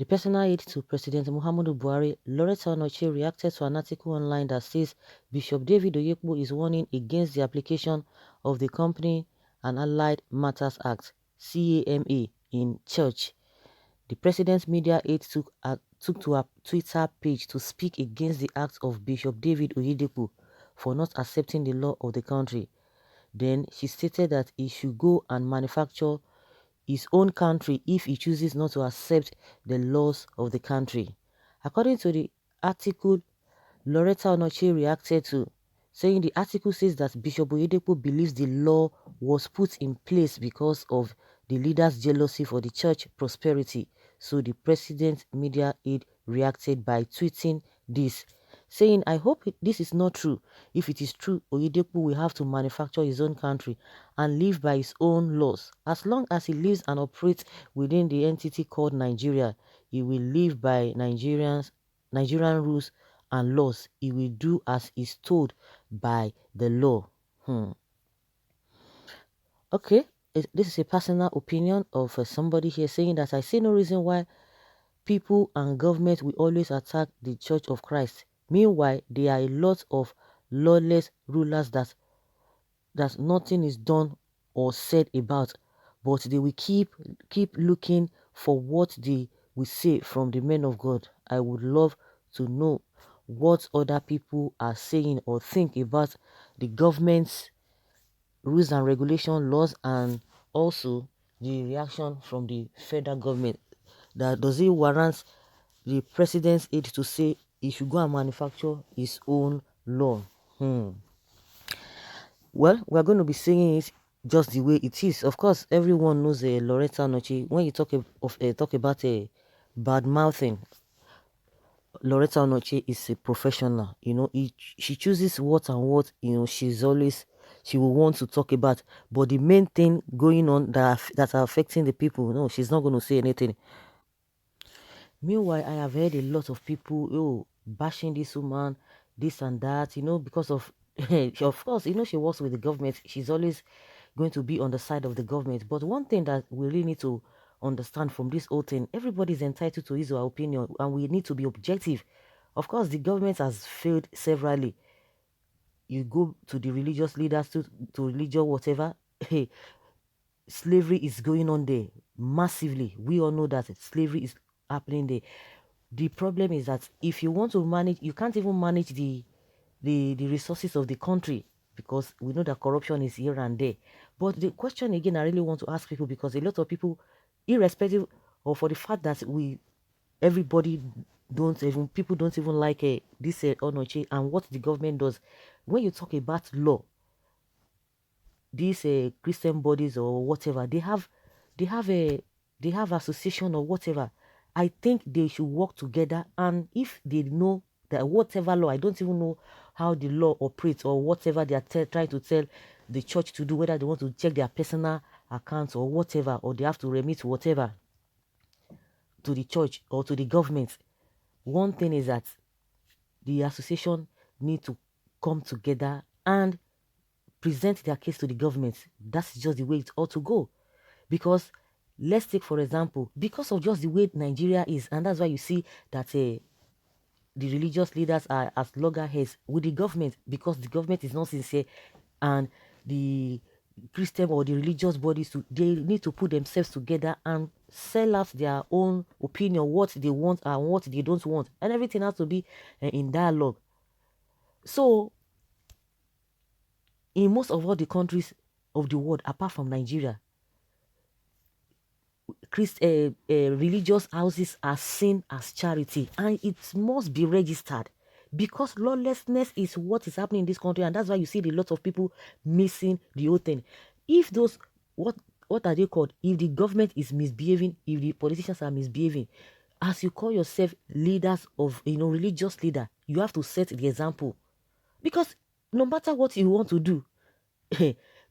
personal aide to President Muhammadu Buhari, Loretta Onoche, reacted to an article online that says Bishop David Oyedepo is warning against the application of the Company and Allied Matters Act (CAMA) in church. The president's media aide took to her Twitter page to speak against the act of Bishop David Oyedepo for not accepting the law of the country. Then she stated that he should go and manufacture his own country if he chooses not to accept the laws of the country. According to the article, Loretta Onoche reacted to, saying the article says that Bishop Oyedepo believes the law was put in place because of the leader's jealousy for the church prosperity. So the president's media aide reacted by tweeting this, saying, I hope this is not true. If it is true, Oyedepo will have to manufacture his own country and live by his own laws. As long as he lives and operates within the entity called Nigeria, he will live by Nigerian rules and laws. He will do as is told by the law. Okay, this is a personal opinion of somebody here saying that I see no reason why people and government will always attack the Church of Christ. Meanwhile, there are a lot of lawless rulers that nothing is done or said about, but they will keep looking for what they will say from the men of God. I would love to know what other people are saying or think about the government's rules and regulation laws, and also the reaction from the federal government. That does it warrant the president's aide to say he should go and manufacture his own law? Well, we're going to be saying it just the way it is. Of course, everyone knows Loretta Onoche. When you talk about a bad mouthing, Loretta Onoche is a professional. She chooses what and what she will want to talk about. But the main thing going on that are affecting the people, no, she's not going to say anything. Meanwhile, I have heard a lot of people bashing this woman, this and that, because of of course, she works with the government. She's always going to be on the side of the government. But one thing that we really need to understand from this whole thing, everybody's entitled to his or her opinion, and we need to be objective. Of course, the government has failed severally. You go to the religious leaders, to religion, whatever, hey, slavery is going on there massively. We all know that slavery is happening there. The problem is that if you want to manage, you can't even manage the resources of the country, because we know that corruption is here and there. But the question again, I really want to ask people, because a lot of people, irrespective or for the fact that everybody people don't even like this Onoche and what the government does. When you talk about law, these Christian bodies or whatever, they have association or whatever. I think they should work together, and if they know that whatever law, I don't even know how the law operates or whatever they are trying to tell the church to do, whether they want to check their personal accounts or whatever, or they have to remit whatever to the church or to the government. One thing is that the association need to come together and present their case to the government. That's just the way it ought to go. Because let's take, for example, because of just the way Nigeria is, and that's why you see that the religious leaders are as loggerheads with the government, because the government is not sincere, and the Christian or the religious bodies, they need to put themselves together and sell out their own opinion, what they want and what they don't want, and everything has to be in dialogue. So in most of all the countries of the world, apart from Nigeria, religious houses are seen as charity, and it must be registered, because lawlessness is what is happening in this country, and that's why you see a lot of people missing the whole thing. If those, what are they called, if the government is misbehaving, if the politicians are misbehaving, as you call yourself leaders of religious leader, you have to set the example, because no matter what you want to do,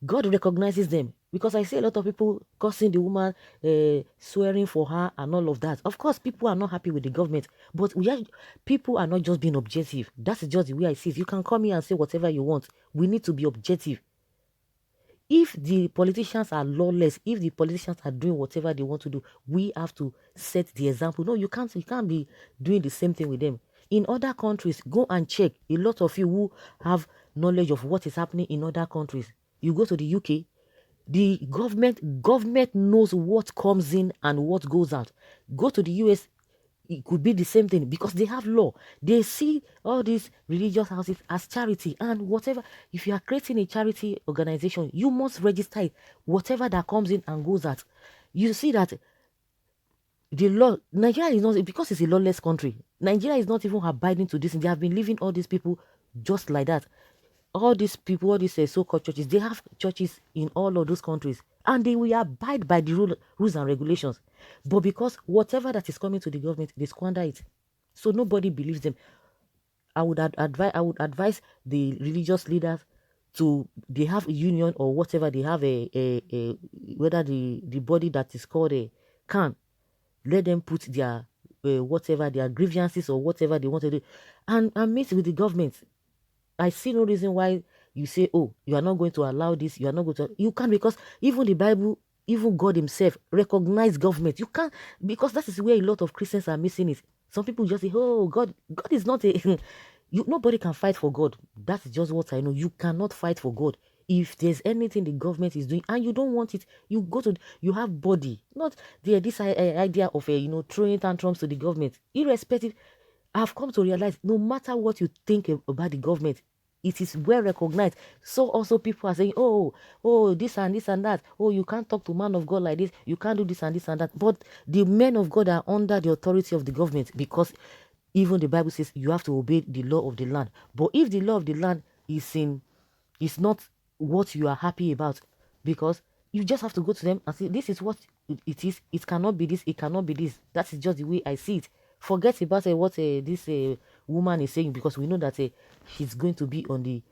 God recognizes them. Because I see a lot of people cursing the woman, swearing for her and all of that. Of course, people are not happy with the government, but people are not just being objective. That's just the way I see it. You can come here and say whatever you want. We need to be objective. If the politicians are lawless, if the politicians are doing whatever they want to do, we have to set the example. No, you can't be doing the same thing with them. In other countries, go and check. A lot of you who have knowledge of what is happening in other countries, you go to the UK, the government knows what comes in and what goes out. Go to the US, it could be the same thing because they have law. They see all these religious houses as charity, and whatever, if you are creating a charity organization, you must register it. Whatever that comes in and goes out, you see that the law, Nigeria is not, because it's a lawless country, Nigeria is not even abiding to this. They have been leaving all these people just like that. All these people, all these so-called churches, they have churches in all of those countries, and they will abide by the rules and regulations. But because whatever that is coming to the government, they squander it. So nobody believes them. I would advise the religious leaders to, they have a union or whatever, they have a whether the body that is called a can, let them put their whatever their grievances or whatever they want to do, and meet with the government. I see no reason why you say, oh, you are not going to allow this, you are not going to, you can't, because even the Bible, even God himself recognize government. You can't, because that is where a lot of Christians are missing it. Some people just say, oh, God is not a, nobody can fight for God. That's just what I know. You cannot fight for God. If there's anything the government is doing and you don't want it, you go to, you have body, not this idea of throwing tantrums to the government. Irrespective, I've come to realize no matter what you think about the government, it is well recognized. So also people are saying, oh, this and this and that. Oh, you can't talk to man of God like this. You can't do this and this and that. But the men of God are under the authority of the government, because even the Bible says you have to obey the law of the land. But if the law of the land is not what you are happy about, because you just have to go to them and say, this is what it is. It cannot be this. It cannot be this. That is just the way I see it. Forget about what this woman is saying, because we know that she's going to be on the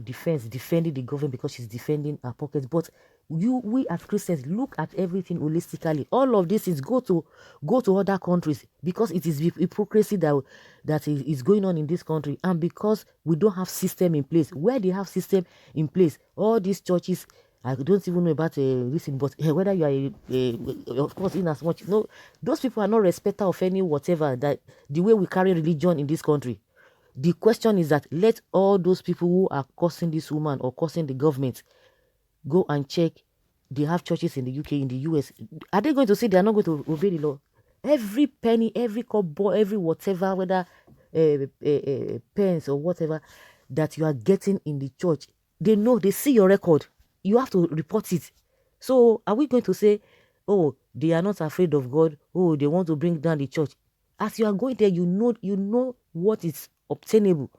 defense, defending the government because she's defending her pockets. But we as Christians, look at everything holistically. All of this is go to other countries, because it is hypocrisy that is going on in this country, and because we don't have system in place. Where they have system in place, all these churches, I don't even know about reason, but whether you are of course, in as much, those people are not respecter of any whatever, that the way we carry religion in this country. The question is that let all those people who are causing this woman or causing the government go and check. They have churches in the UK, in the US. Are they going to say they are not going to obey the law? Every penny, every kobo, every whatever, whether pence or whatever that you are getting in the church, they know, they see your record. You have to report it. So are we going to say, oh, they are not afraid of God, oh, they want to bring down the church? As you are going there, you know what is obtainable.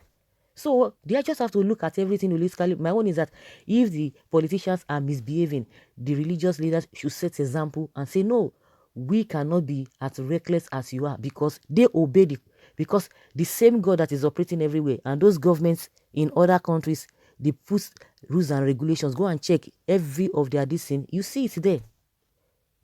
So they just have to look at everything holistically. My own is that if the politicians are misbehaving, the religious leaders should set example and say, no, we cannot be as reckless as you are, because they obey because the same God that is operating everywhere, and those governments in other countries, they put rules and regulations. Go and check every of their this thing. You see it there.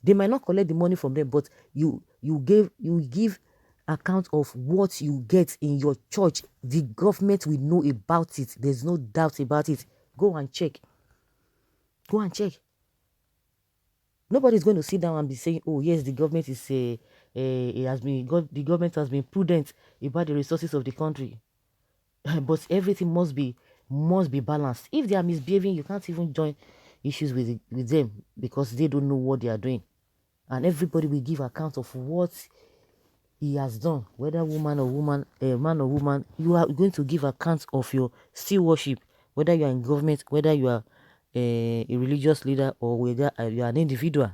They might not collect the money from them, but you give account of what you get in your church. The government will know about it. There's no doubt about it. Go and check. Go and check. Nobody's going to sit down and be saying, oh yes, the government is the government has been prudent about the resources of the country. But everything must be balanced. If they are misbehaving, you can't even join issues with them, because they don't know what they are doing. And everybody will give account of what he has done, whether man or woman. You are going to give account of your stewardship, whether you are in government, whether you are a religious leader, or whether you are an individual.